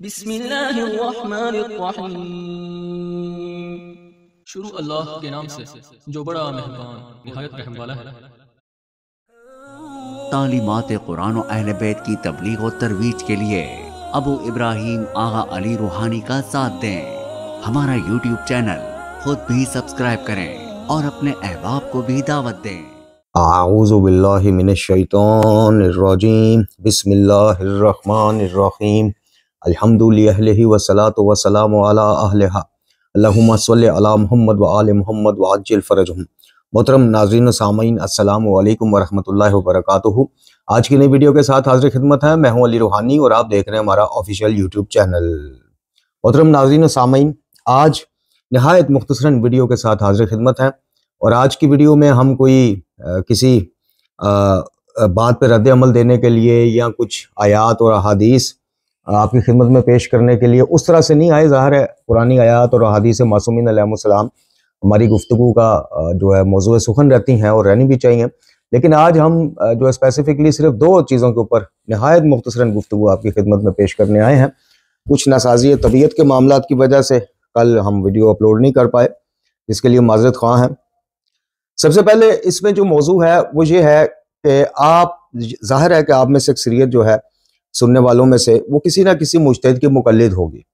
बिस्मिल्लाहिर्रहमानिर्रहीम। शुरू अल्लाह के नाम से जो बड़ा मेहरबान निहायत रहम वाला है। तालीमात कुरान और अहले बैत की तबलीग और तरवीज के लिए अबू इब्राहिम आगा अली रूहानी का साथ दें। हमारा यूट्यूब चैनल खुद भी सब्सक्राइब करें और अपने अहबाब को भी दावत दें। आऊज़ु बिल्लाहि मिनश शैतानिर रजीम। बिस्मिल्लाहिर्रहमानिर्रहीम। अल्हम्दुलिल्लाहि वस्सलातु वस्सलामु अला अहलिहा। अल्लाहुम्मा सल्लि अला मुहम्मद व आलि मुहम्मद व अज्जिल फरजहुम। मोहतरम नाज़रीन व सामीन, अस्सलामु अलैकुम व रहमतुल्लाहि व बरकातुहू। आज की नई वीडियो के साथ हाजिर खिदमत है। मैं हूं अली रूहानी और आप देख रहे हैं हमारा ऑफिशियल यूट्यूब चैनल। मोहतरम नाज़रीन व सामीन, आज नहायत मुख्तसरन वीडियो के साथ हाजिर खिदमत है और आज की वीडियो में हम कोई किसी बात पर रद्द अमल देने के लिए या कुछ आयात और अहादीस आपकी खिदमत में पेश करने के लिए उस तरह से नहीं आए। ज़ाहिर है पुरानी आयात और अहादीस मासूमीन अलैहिमुस्सलाम हमारी गुफ्तगू का जो है मौजूद सुखन रहती हैं और रहनी भी चाहिए, लेकिन आज हम जो है स्पेसिफिकली सिर्फ दो चीज़ों के ऊपर नहायत मुख्तसरन गुफ्तगू आपकी खिदमत में पेश करने आए हैं। कुछ नासाजी तबीयत के मामला की वजह से कल हम वीडियो अपलोड नहीं कर पाए, जिसके लिए माजरत ख्वाह हैं। सबसे पहले इसमें जो मौजू है वो ये है कि आप, जाहिर है कि आप में से अक्सरियत जो है सुनने वालों में से वो किसी ना किसी मुजतहिद की मुकल्लिद होगी,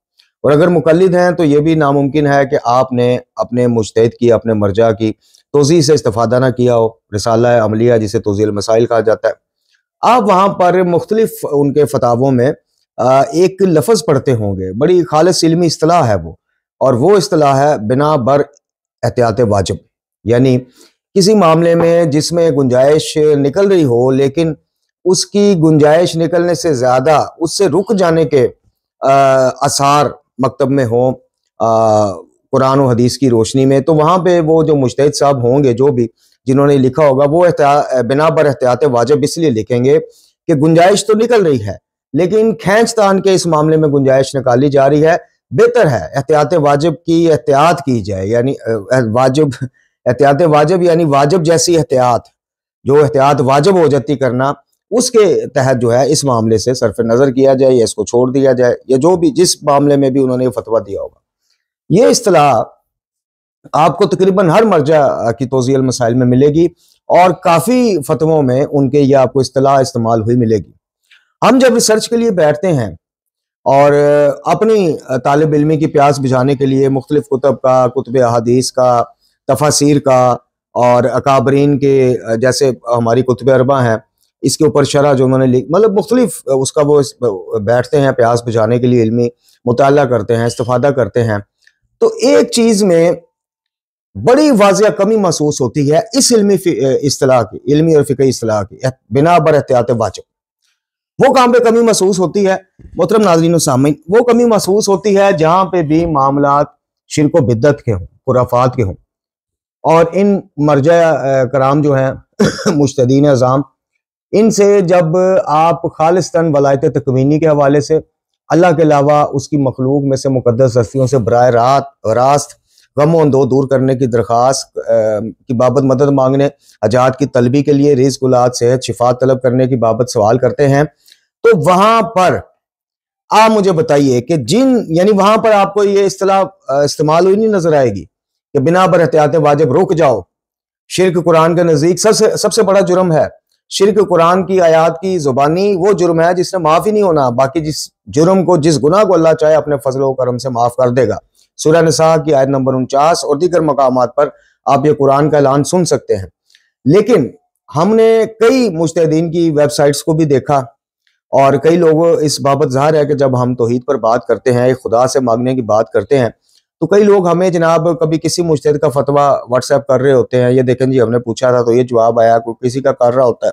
और अगर मुकल्लिद हैं तो ये भी नामुमकिन है कि आपने अपने मुजतहिद की, अपने मर्जा की तोज़ी से इस्तेफादा ना किया हो। रिसाला अमलिया जिसे तोज़ील मसाइल कहा जाता है, आप वहाँ पर मुख्तलिफ उनके फतावों में एक लफ्ज़ पढ़ते होंगे, बड़ी खालिस इल्मी इस्तिलाह है वो, और वो इस्तिलाह है बिना बर एहतियात वाजिब। यानी किसी मामले में जिसमें गुंजाइश निकल रही हो लेकिन उसकी गुंजाइश निकलने से ज़्यादा उससे रुक जाने के आसार मकतब में हो कुरान और हदीस की रोशनी में, तो वहाँ पे वो जो मुजतहिद साहब होंगे, जो भी जिन्होंने लिखा होगा, वो बिना बर एहतियात वाजिब इसलिए लिखेंगे कि गुंजाइश तो निकल रही है लेकिन खींच तान के इस मामले में गुंजाइश निकाली जा रही है। बेहतर है एहतियात वाजिब की एहतियात की जाए, यानी एहतियात वाजिब यानी वाजिब जैसी एहतियात, जो एहतियात वाजिब हो जाती करना, उसके तहत जो है इस मामले से सरफ नज़र किया जाए या इसको छोड़ दिया जाए, या जो भी जिस मामले में भी उन्होंने फतवा दिया होगा। ये इस्तिलाह आपको तकरीबन हर मर्जा की तोज़ील मसाइल में मिलेगी और काफ़ी फतवों में उनके ये आपको इस्तिलाह इस्तेमाल हुई मिलेगी। हम जब रिसर्च के लिए बैठते हैं और अपनी तालिब इल्मी की प्यास बुझाने के लिए मुख्तलिफ कुतुब का, कुतुब अहादीस का, तफासीर का और अकाबरीन के जैसे हमारी कुतुब अरबा हैं, इसके ऊपर शरह जो उन्होंने लिख, मतलब मुख्तलिफ उसका वो बैठते हैं, प्यास बुझाने के लिए इल्मी मुताला करते हैं, इस्तिफादा करते हैं, तो एक चीज़ में बड़ी वाज़िया कमी महसूस होती है इस इल्मी इस्तिलाह की, इल्मी और फ़िक़ही इस्तिलाह की, बिना बर एहतियात वाजिब। वो काम पे कमी महसूस होती है मोहतरम नाज़रीन व सामीन, वो कमी महसूस होती है जहाँ पे भी मामलात शिर्क व बिद्दत के हों, खुराफात के हों, और इन मर्जा कराम जो हैं मुज्तहीदीन अज़ाम, इनसे जब आप खालिस्तन वलायत तकवीनी के हवाले से अल्लाह के अलावा उसकी मखलूक में से मुकद्दस हस्तियों से बराह रास्त गम और अंदो दूर करने की दरख्वास्त की बाबत मदद मांगने, हजात की तलबी के लिए, रिज़्क़ औलाद सेहत शिफात तलब करने की बाबत सवाल करते हैं, तो वहां पर आप मुझे बताइए कि यानी वहां पर आपको ये इस्तिलाह इस्तेमाल हुई नहीं नजर आएगी कि बिना बर एहतियात वाजिब रुक जाओ। शिर्क कुरान के नज़दीक सबसे बड़ा जुर्म है। शिर्क कुरान की आयात की जुबानी वो जुर्म है जिसने माफ ही नहीं होना, बाकी जिस जुर्म को, जिस गुनाह को अल्लाह चाहे अपने फजल व करम से माफ कर देगा। सूरह निसा की आयत नंबर 49 और दीगर मकामात पर आप ये कुरान का ऐलान सुन सकते हैं। लेकिन हमने कई मुज्तहिदीन की वेबसाइट्स को भी देखा और कई लोग इस बाबत, ज़ाहिर है कि जब हम तौहीद पर बात करते हैं, खुदा से मांगने की बात करते हैं, तो कई लोग हमें जनाब कभी किसी मुज्तहिद का फतवा व्हाट्सएप कर रहे होते हैं, ये देखें जी हमने पूछा था तो ये जवाब आया, कोई किसी का कर रहा होता है,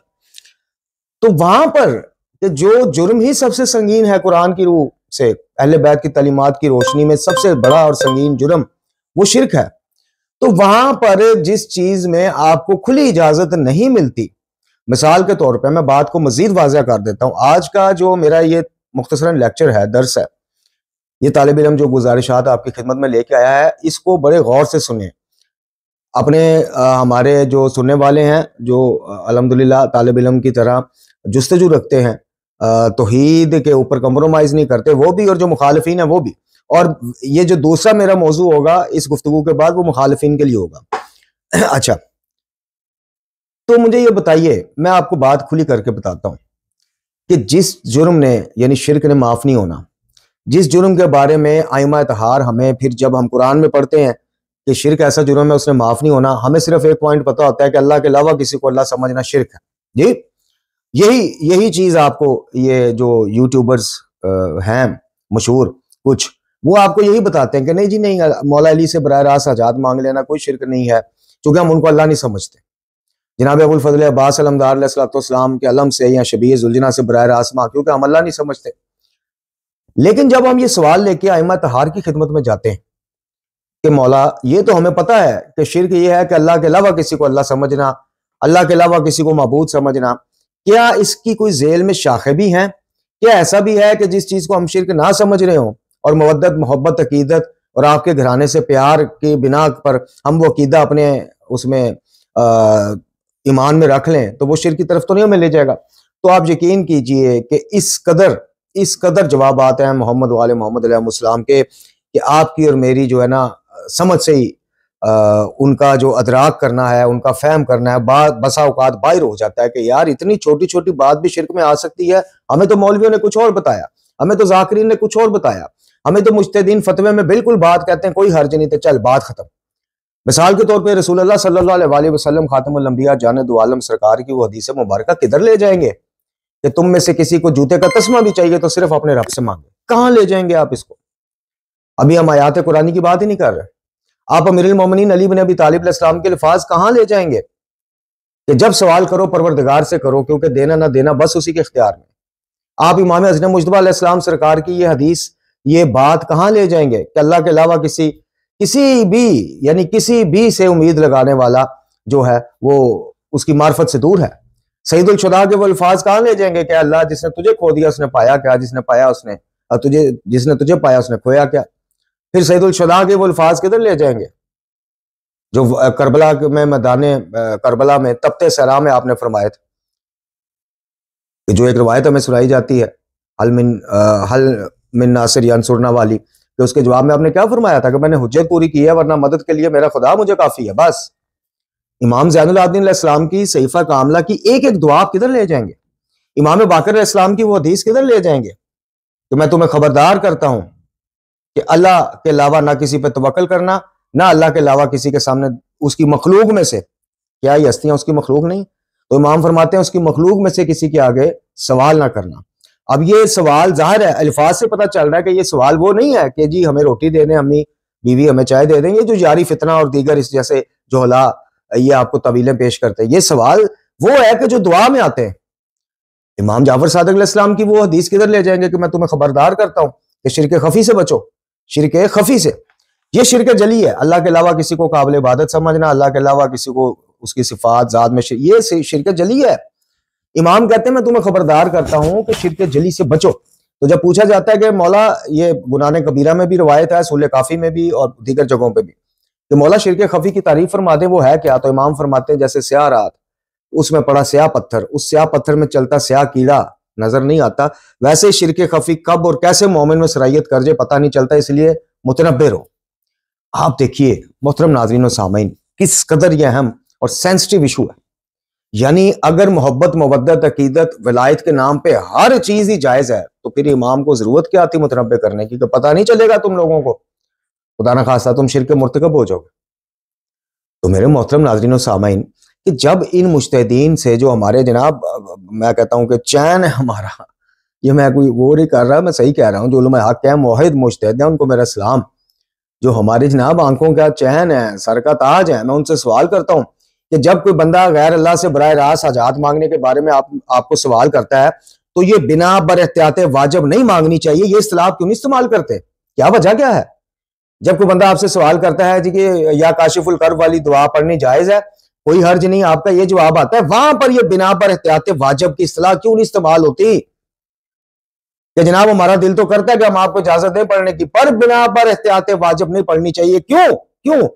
तो वहां पर कि जो जुर्म ही सबसे संगीन है कुरान की रूह से, अहले बैत की तालीमात की रोशनी में सबसे बड़ा और संगीन जुर्म वो शिर्क है, तो वहां पर जिस चीज में आपको खुली इजाजत नहीं मिलती, मिसाल के तौर पर मैं बात को मजीद वाज़ह कर देता हूं। आज का जो मेरा ये मुख्तसरन लेक्चर है, दर्स है, ये तालिब इल्म जो गुजारिशात आपकी खिदमत में लेके आया है, इसको बड़े गौर से सुने। अपने हमारे जो सुनने वाले हैं, जो अल्हम्दुलिल्लाह तालिब इल्म की तरह जुस्तजू रखते हैं, तौहीद के ऊपर कंप्रोमाइज नहीं करते वो भी, और जो मुखालिफिन है वो भी। और ये जो दूसरा मेरा मौजू होगा इस गुफ्तगू के बाद वो मुखालिफिन के लिए होगा। अच्छा, तो मुझे ये बताइए, मैं आपको बात खुली करके बताता हूं कि जिस जुर्म ने यानी शिर्क ने माफ नहीं होना, जिस जुर्म के बारे में आइमा इत्तहार हमें फिर जब हम कुरान में पढ़ते हैं कि शिर्क ऐसा जुर्म है उसने माफ नहीं होना, हमें सिर्फ एक पॉइंट पता होता है कि अल्लाह के अलावा किसी को अल्लाह समझना शिर्क है जी। यही चीज आपको ये जो यूट्यूबर्स हैं मशहूर कुछ, वो आपको यही बताते हैं कि नहीं जी नहीं, मौला अली से बराह रास्त हजात मांग लेना कोई शिर्क नहीं है, क्योंकि हम उनको अल्लाह नहीं समझते। जनाब अबुल फजल अब्बास अलमदार अलैहिस्सलाम के अलम से या शबीह जुलजना से बराह रास्त मांग, क्योंकि हम अल्लाह नहीं समझते। लेकिन जब हम ये सवाल लेके आइमा तहार की खिदमत में जाते हैं कि मौला ये तो हमें पता है कि शिर्क ये है कि अल्लाह के अलावा किसी को अल्लाह समझना, अल्लाह के अलावा किसी को माबूद समझना, क्या इसकी कोई जेल में शाखें भी हैं? क्या ऐसा भी है कि जिस चीज को हम शिर्क ना समझ रहे हो और मवद्दत मोहब्बत अकीदत और आपके घराने से प्यार की बिना पर हम वो अकीदा अपने उसमें ईमान में रख लें तो वो शिर्क की तरफ तो नहीं हमें ले जाएगा? तो आप यकीन कीजिए कि इस कदर जवाब आते हैं मोहम्मद वाले मोहम्मद अलैहिस्सलाम के कि आपकी और मेरी जो है ना समझ से ही उनका जो अदराक करना है, उनका फहम करना है, बसा औकात बाहर हो जाता है कि यार इतनी छोटी छोटी बात भी शिर्क में आ सकती है। हमें तो मौलवियों ने कुछ और बताया, हमें तो जाकिरीन ने कुछ और बताया, हमें तो मुज्तहिदीन फतवे में बिल्कुल बात कहते हैं कोई हर्ज नहीं, तो चल बात खत्म। मिसाल के तौर पे रसूलुल्लाह सल्लल्लाहु अलैहि वसल्लम खातमुल अंबिया जाने दो आलम सरकार की वो हदीस मुबारका किधर ले जाएंगे कि तुम में से किसी को जूते का तस्मा भी चाहिए तो सिर्फ अपने रब से मांगे? कहां ले जाएंगे आप इसको? अभी हम आयात कुरानी की बात ही नहीं कर रहे। आप अमीरुल मोमिनीन अली बिन अबी तालिब अलैहिस्सलाम के अल्फाज कहां ले जाएंगे कि जब सवाल करो परवरदिगार से करो, क्योंकि देना ना देना बस उसी के इख्तियार में। आप इमाम हज़रत मुज्तबा अलैहिस्सलाम सरकार की ये हदीस ये बात कहां ले जाएंगे कि अल्लाह के अलावा किसी भी से उम्मीद लगाने वाला जो है वो उसकी मार्फत से दूर है। सईदुल शुदा के वो अल्फाज कहां ले जाएंगे कि अल्लाह जिसने तुझे खो दिया उसने पाया क्या, जिसने पाया उसने जिसने तुझे पाया उसने खोया क्या? फिर सईदुल शुदा के वो अल्फाज किधर ले जाएंगे जो करबला में मैदाने करबला में तपते सहरा में आपने फरमाए थे, कि जो एक रवायत हमें सुनाई जाती है हल मिन नासिर यांसुरना वाली, कि उसके जवाब में आपने क्या फरमाया था कि मैंने हुज्जत पूरी की है वरना मदद के लिए मेरा खुदा मुझे काफी है बस। इमाम ज़ैनुल आबिदीन अलैहिस्सलाम की सहीफा कामला की एक एक दुआ आप किधर ले जाएंगे? इमाम बाकर अलैहिस्सलाम की वो हदीस किधर ले जाएंगे कि मैं तुम्हें खबरदार करता हूं कि अल्लाह के अलावा ना किसी पे तवक्कल करना, ना अल्लाह के अलावा किसी के सामने उसकी मखलूक में से, क्या ये हस्तियां उसकी मखलूक नहीं? तो इमाम फरमाते हैं उसकी मखलूक में से किसी के आगे सवाल ना करना। अब ये सवाल जाहिर है अल्फाज से पता चल रहा है कि ये सवाल वो नहीं है कि जी हमें रोटी दे दें अम्मी, बीवी हमें चाय दे देंगे, जो यारी फितना और दीगर इस जैसे जोहला ये आपको तवीलें पेश करते हैं। ये सवाल वो है कि जो दुआ में आते हैं। इमाम जाफर सादिक अलैहिस्सलाम की वो हदीस किधर ले जाएंगे कि मैं तुम्हें खबरदार करता हूं कि शिर्क खफी से बचो, शिर्क खफी से। ये शिर्क जली है, अल्लाह के अलावा किसी को काबिल इबादत समझना, अल्लाह के अलावा किसी को उसकी सिफात जात में ये शिर्क जली है। इमाम कहते हैं मैं तुम्हें खबरदार करता हूं कि शिर्क जली से बचो। तो जब पूछा जाता है कि मौला ये गुनाह कबीरा में भी रवायत है, सूले काफी में भी और दीगर जगहों पे भी, कि मौला शिर्क खफी की तारीफ फरमा दे वो है क्या? तो इमाम फरमाते हैं जैसे स्याह रात उसमें पड़ा स्याह पत्थर, उस स्याह पत्थर में चलता स्याह कीड़ा नजर नहीं आता, वैसे शिर्क खफी कब और कैसे मोमिन में सरायत कर जाए पता नहीं चलता, इसलिए मुतनब्बे रहो। आप देखिए मोहतरम नाज़रीन और सामीन किस कदर यह अहम और सेंसिटिव इशू है। यानी अगर मोहब्बत मवद्दत अकीदत विलायत के नाम पे हर चीज ही जायज है तो फिर इमाम को जरूरत क्या आती मुतनब्बे करने की? पता नहीं चलेगा तुम लोगों को, खुदा ना खास्ता तुम शिर्क मुर्तकब हो जाओगे। तो मेरे मोहतरम नाज़रीन और सामीन कि जब इन मुज्तहिदीन से जो हमारे जनाब मैं कहता हूं कि चैन है हमारा, ये मैं कोई वो नहीं कर रहा, मैं सही कह रहा हूं, जो उलमा हक है मोहिद मुज्तहिद है उनको मेरा सलाम, जो हमारे जनाब आंखों का चैन है, सर का ताज है, मैं उनसे सवाल करता हूं कि जब कोई बंदा गैर अल्लाह से बराह रास्त हजात मांगने के बारे में आपको सवाल करता है तो ये बिना बर एहतियात वाजिब नहीं मांगनी चाहिए, ये इस्तिलाह क्यों नहीं इस्तेमाल करते? क्या वजह क्या है? जब कोई बंदा आपसे सवाल करता है जी कि या काशिफुल कर्ब वाली दुआ पढ़नी जायज है, कोई हर्ज नहीं, आपका ये जवाब आता है, वहां पर ये बिना पर एहतियात वाजिब की इस्तिलाह क्यों नहीं इस्तेमाल होती? कि जनाब हमारा दिल तो करता है कि हम आपको इजाजत दें पढ़ने की, पर बिना पर एहतियात वाजिब नहीं पढ़नी चाहिए। क्यों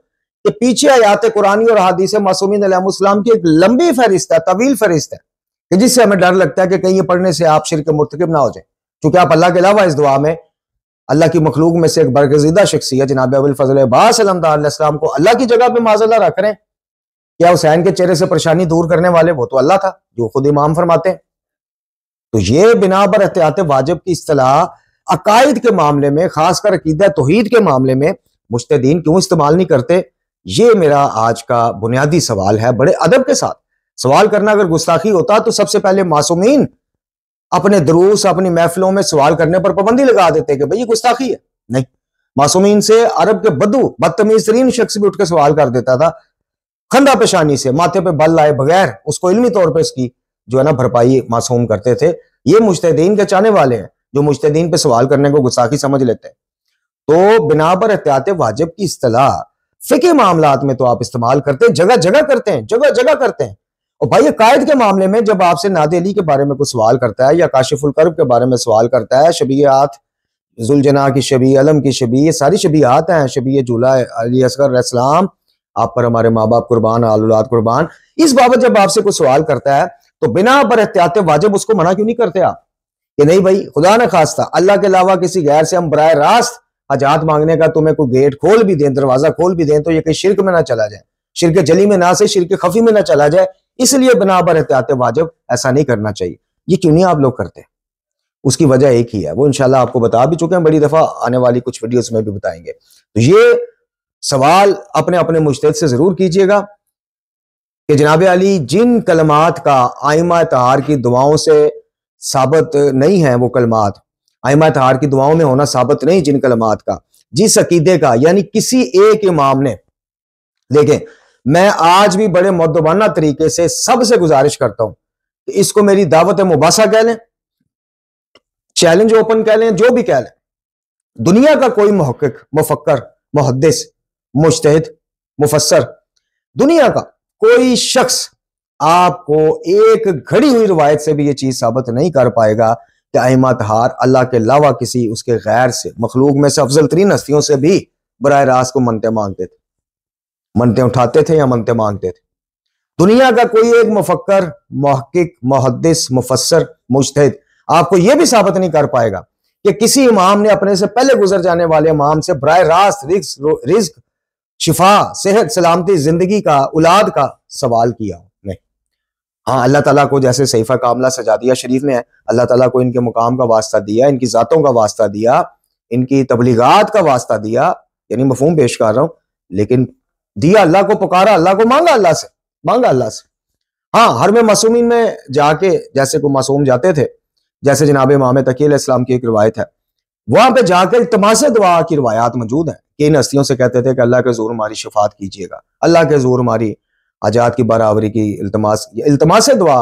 कि पीछे आयात कुरानी और हदीस मासूमीन अलैहिस्सलाम की एक लंबी फहरिस्त है, तवील फहरिस्त है, कि जिससे हमें डर लगता है कि कहीं ये पढ़ने से आप शिर्क मुर्तकिब ना हो जाए। क्योंकि आप अल्लाह के अलावा इस दुआ में अल्लाह की मखलूक में से एक बरगज़ीदा शख्सियत जनाब अबुल फजल अब्बास अलैहिस्सलाम को अल्लाह की जगह पे माज़अल्लाह रख रहे हैं। क्या हुसैन के चेहरे से परेशानी दूर करने वाले वो तो अल्लाह था, जो खुद इमाम फरमाते हैं। तो ये बिना पर एहतियात वाजिब की इस्तिलाह अकायद के मामले में, खासकर अकीदा तौहीद के मामले में मुज्तहिदीन क्यों इस्तेमाल नहीं करते? ये मेरा आज का बुनियादी सवाल है। बड़े अदब के साथ सवाल करना अगर गुस्ताखी होता तो सबसे पहले मासूमीन अपने दुरूस, अपनी महफिलों में सवाल करने पर पाबंदी लगा देते कि भाई ये गुस्ताखी है। नहीं, मासूमीन से अरब के बदू बदतमीज तरीन शख्स भी उठ के सवाल कर देता था, खंदा पेशानी से, माथे पे बल लाए बगैर उसको इल्मी तौर पर इसकी जो है ना भरपाई मासूम करते थे। ये मुज्तहिदीन के चाहने वाले हैं जो मुज्तहिदीन पे सवाल करने को गुस्ताखी समझ लेते हैं। तो बिना पर एहतियात वाजिब की इस्तिलाह फिक़ी मामलात में तो आप इस्तेमाल करते हैं, जगह जगह करते हैं, जगह जगह करते हैं। और भाई अकायद के मामले में जब आपसे नादे अली के बारे में कुछ सवाल करता है या काशिफुल कर्ब के बारे में सवाल करता है, शबीहात जुलजना की शबी, अलम की शबी, ये सारी शबीहात हैं, शबी जुला अली असगर अलैहिस्सलाम, आप पर हमारे माँ बाप कुर्बान, औलाद कुर्बान, इस बाबत जब आपसे कुछ सवाल करता है तो बिना पर एहतियात वाजिब उसको मना क्यों नहीं करते आप कि नहीं भाई खुदा न खास्ता अल्लाह के अलावा किसी गैर से हम बराह रास्त हजात मांगने का तुम्हें कोई गेट खोल भी दें, दरवाजा खोल भी दें तो ये कहीं शिरक में ना चला जाए, शिरक जली में ना से शिरक खफी में ना चला जाए। इसलिए बिना पर एहतियात वाजिब ऐसा नहीं करना चाहिए। ये क्यों नहीं आप लोग करते? उसकी वजह एक ही है, वो इंशाल्लाह आपको बता भी चुके हैं, बड़ी दफा आने वाली कुछ वीडियोस में भी बताएंगे। तो ये सवाल अपने अपने मुज्तहिद से जरूर कीजिएगा कि जनाब अली जिन कलमात का आइमा तहार की दुआओं से साबित नहीं है, वो कलमात आइमा तहार की दुआओं में होना साबित नहीं, जिन कलमात का, जिस अकीदे का, यानी किसी एक इमाम ने, देखें मैं आज भी बड़े मुद्दबाना तरीके से सबसे गुजारिश करता हूं कि इसको मेरी दावत मुबासा कह लें, चैलेंज ओपन कह लें, जो भी कह लें, दुनिया का कोई मुहक्किक, मुफक्कर, मुहद्दिस, मुज्तहिद, मुफस्सर, दुनिया का कोई शख्स आपको एक घड़ी हुई रिवायत से भी ये चीज साबित नहीं कर पाएगा कि आइमा तहार अल्लाह के अलावा किसी उसके गैर से, मखलूक में से अफजल तरीन हस्तियों से भी बराह रास्त को मनते मांगते थे, मनते उठाते थे या मनते मांगते थे। दुनिया का कोई एक मुफक्कर, मुहक्किक, मुहद्दिस, मुफस्सर, मुज्तहिद आपको यह भी साबित नहीं कर पाएगा कि किसी इमाम ने अपने से पहले गुजर जाने वाले इमाम से बराह रास्त रिज्क, शिफा, सेहत, सलामती, जिंदगी का, औलाद का सवाल किया। नहीं, हाँ अल्लाह ताला को जैसे सहीफा कामला सजादिया शरीफ में है, अल्लाह ताला को इनके मुकाम का वास्ता दिया, इनकी जातों का वास्ता दिया, इनकी तबलीगात का वास्ता दिया, यानी मफहूम पेश कर रहा हूं, लेकिन दिया अल्लाह को, पुकारा अल्लाह को, मांगा अल्लाह से, मांगा अल्लाह से। हाँ, हर में मासूमीन में जाके जैसे को मासूम जाते थे, जैसे जनाब इमाम तकी अलैहिस्सलाम की एक रिवायत है, वहां पे जाकर इल्तिमास दुआ की रिवायात मौजूद है कि इन हस्तियों से कहते थे कि अल्लाह के ज़ूर हमारी शफात कीजिएगा, अल्लाह के ज़ूर हमारी आजाद की बराबरी की इल्तिमास दुआ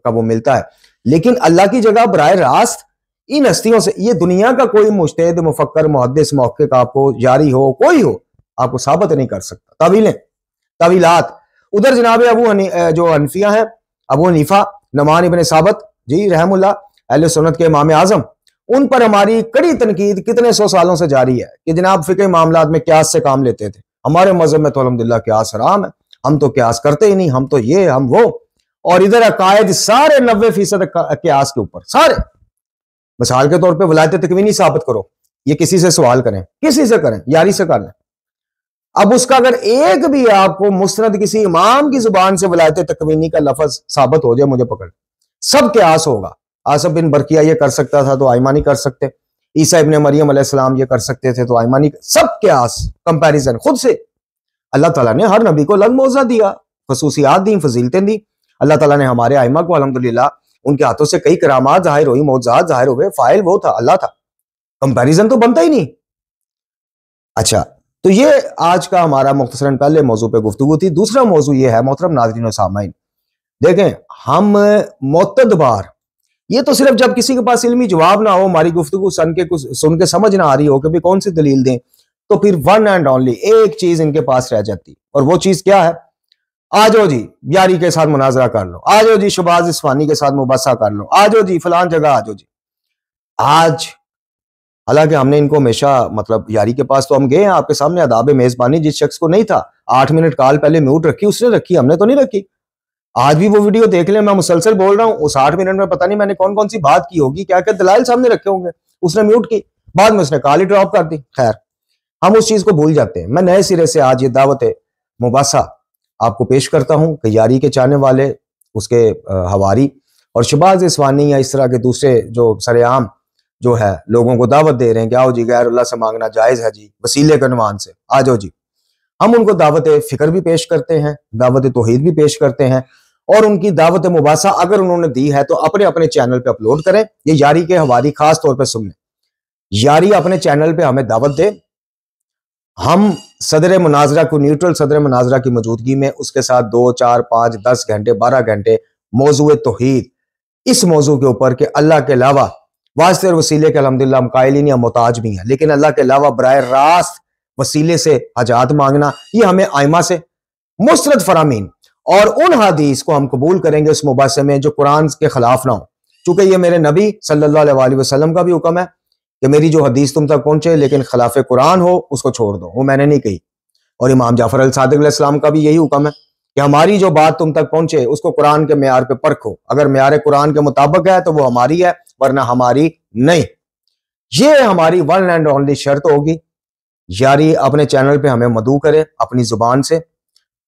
का वो मिलता है। लेकिन अल्लाह की जगह बराह रास्त इन हस्तियों से, ये दुनिया का कोई मुज्तहिद, मुफक्कर, मुहद्दिस, मुहक्किक आपको जारी हो, कोई हो, आपको साबित नहीं कर सकता। तावीलें, तावीलात, उधर जनाब जो हनफिया है, अबू हनीफा नमान इब्न साबित जी रहमुल्लाह अहले सुन्नत के इमाम आजम, उन पर हमारी कड़ी तनकीद कितने सौ सालों से जारी है कि जनाब फिक़ह मामलात में क्यास से काम लेते थे। हमारे मज़हब में तो अल्हम्दुलिल्लाह क्यास हराम है, हम तो क्यास करते ही नहीं, हम तो ये हम वो, और इधर अकायद सारे 90% क्यास के ऊपर, सारे। मिसाल के तौर पे वलायत तकवीनी साबित करो, ये किसी से सवाल करें, किसी से करें, यारी से कर लें, अब उसका अगर एक भी आपको मुस्नद किसी इमाम की जुबान से वलायत तकवीनी का लफ्ज साबित हो जाए, मुझे पकड़, सब क्यास होगा। आसफ बिन बरकिया ये कर सकता था तो आइमा नहीं कर सकते, ईसा इब्न मरियम अलैहिस्सलाम ये कर सकते थे तो आइमा नहीं, सब क्यास, कंपैरिजन खुद से। अल्लाह ताला ने हर नबी को अलग मौज़ा दिया, खसूसियात दी, फजीलतें दी। अल्लाह ताला ने हमारे आइमा को अल्हम्दुलिल्लाह उनके हाथों से कई करामात जाहिर हुई, मौज़ात जाहिर हुए, फाइल वो था, अल्लाह था, कंपैरिजन तो बनता ही नहीं। अच्छा, तो ये आज का हमारा मुख्तसरन पहले मौजू पे गुफ्तगू थी। दूसरा मौजू ये है मोहतरम नाज़रीन व सामाईन, देखें हम मोतदबार, ये तो सिर्फ जब किसी के पास इल्मी जवाब ना हो, हमारी गुफ्तगू सुन के समझ ना आ रही हो कि भाई कौन सी दलील दें, तो फिर वन एंड ओनली एक चीज इनके पास रह जाती, और वो चीज क्या है? आ जाओ जी यारी के साथ मुनाजरा कर लो, आ जाओ जी शबाज इस्फानी के साथ मुबासा कर लो, आ जाओ जी फलान जगह आ जाओ जी। आज हालांकि हमने इनको हमेशा मतलब यारी के पास तो हम गए हैं, आपके सामने अदाब मेजबानी जिस शख्स को नहीं था 8 मिनट कॉल पहले म्यूट रखी, उसने रखी, हमने तो नहीं रखी। आज भी वो वीडियो देख लें, मैं मुसलसल बोल रहा हूँ। उस 8 मिनट में पता नहीं मैंने कौन कौन सी बात की होगी, क्या क्या दलाइल सामने रखे होंगे। उसने म्यूट की, बाद में उसने कॉल ही ड्रॉप कर दी। खैर, हम उस चीज को भूल जाते हैं। मैं नए सिरे से आज ये दावत मुबासा आपको पेश करता हूँ कि यारी के चाहने वाले, उसके हवारी और शहबाज इस्वानी या इस तरह के दूसरे जो सरेआम जो है लोगों को दावत दे रहे हैं कि आओ जी गैरुल्लाह से मांगना जायज है जी, वसीले के अनुमान से आ जाओ जी। हम उनको दावत फिक्र भी पेश करते हैं, दावत तौहीद भी पेश करते हैं, और उनकी दावत मुबासा अगर उन्होंने दी है तो अपने अपने चैनल पे अपलोड करें। ये यारी के हवारी खास तौर पे सुन लें। यारी अपने चैनल पे हमें दावत दे, हम सदर मुनाजरा को, न्यूट्रल सदर मुनाजरा की मौजूदगी में उसके साथ 2, 4, 5, 10 घंटे 12 घंटे मौजूद तौहीद, इस मौजू के ऊपर कि अल्लाह के अलावा वास्ते और वसीले के अल्हम्दुलिल्लाह हम कायलीन या मोहताज भी हैं, लेकिन अल्लाह के अलावा बराह रास्त वसीले से हजात मांगना ये हमें आइमा से मुस्तरद फरामीन, और उन हदीस को हम कबूल करेंगे उस मुबासे में जो कुरान के खिलाफ ना हो। चूंकि ये मेरे नबी सल्लल्लाहु अलैहि वसल्लम का भी हुक्म है कि मेरी जो हदीस तुम तक पहुंचे लेकिन खिलाफ कुरान हो उसको छोड़ दो, वो मैंने नहीं कही। और इमाम जाफर अल सादिक अलैहिस्सलाम का भी यही हुक्म है कि हमारी जो बात तुम तक पहुंचे उसको कुरान के मेयार पे परखो, अगर मेयार कुरान के मुताबिक है तो वो हमारी है, वरना हमारी नहीं। ये हमारी वन एंड ओनली शर्त होगी। यारी अपने चैनल पे हमें मदऊ करे अपनी जुबान से।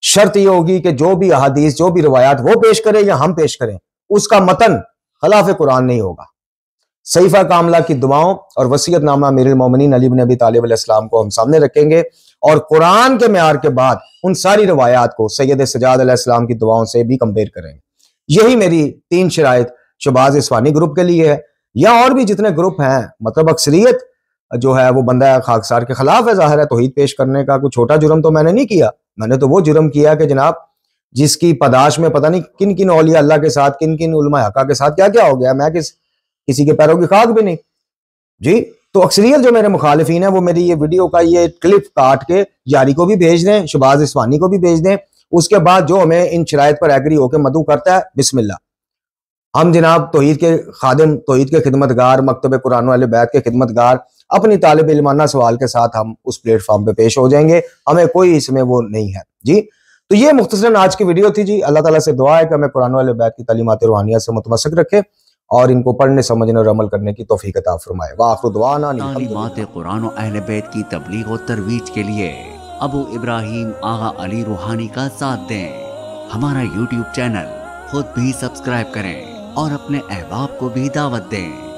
शर्त ये होगी कि जो भी अहादीस, जो भी रिवायात वो पेश करे या हम पेश करें, उसका मतन खिलाफ कुरान नहीं होगा। सहीफा कामला की दुआओं और वसीयतनामा अमीरुल मोमिनीन अली इब्न अबी तालिब अलैहिस्सलाम को हम सामने रखेंगे, और कुरान के मेयार के बाद उन सारी रिवायात को सैयद सज्जाद अलैहिस्सलाम की दुआओं से भी कंपेयर करेंगे। यही मेरी 3 शराइत शहबाज इस्वानी ग्रुप के लिए है, या और भी जितने ग्रुप हैं। मतलब अक्सरियत जो है वो बंदा खाकसार के खिलाफ है, जाहिर है तौहीद पेश करने का कोई छोटा जुर्म तो मैंने नहीं किया। मैंने तो वो जुर्म किया कि जनाब जिसकी पदाश में पता नहीं किन किन औलिया अल्लाह के साथ, किन किन उलमा हका के साथ क्या क्या हो गया, मैं किसी के पैरों की खाक भी नहीं जी। तो अक्सरियत जो मेरे मुखालिफिन है वो मेरी ये वीडियो का ये क्लिप काट के यारी को भी भेज दें, शहबाज इस्वानी को भी भेज दें। उसके बाद जो हमें इन शराइत पर एग्री होकर मदऊ करता है, बिस्मिल्लाह। हम जनाब तौहीद के खादिम, तौहीद के खिदमतगार, मकतब कुरान वाले बैत के खिदमतगार, अपनी तालिब इल्माना सवाल के साथ हम उस प्लेटफॉर्म पे पेश हो जाएंगे। हमें कोई इसमें वो नहीं है जी। तो ये मुख्तसरन आज की वीडियो थी जी। अल्लाह ताला से दुआ है कि हमें कुरान वाले बैत की तालीमात रूहानिया से मुतमस्सिक रखे और इनको पढ़ने, समझने और अमल करने की तौफीक अता फरमाए। वाखिर दुआना तालीमात कुरान और अहले बैत की तबलीग और तरवीज के लिए अबू इब्राहिम आगा अली रूहानी का साथ दें। हमारा YouTube चैनल खुद भी सब्सक्राइब करें और अपने अहबाब को भी दावत दें।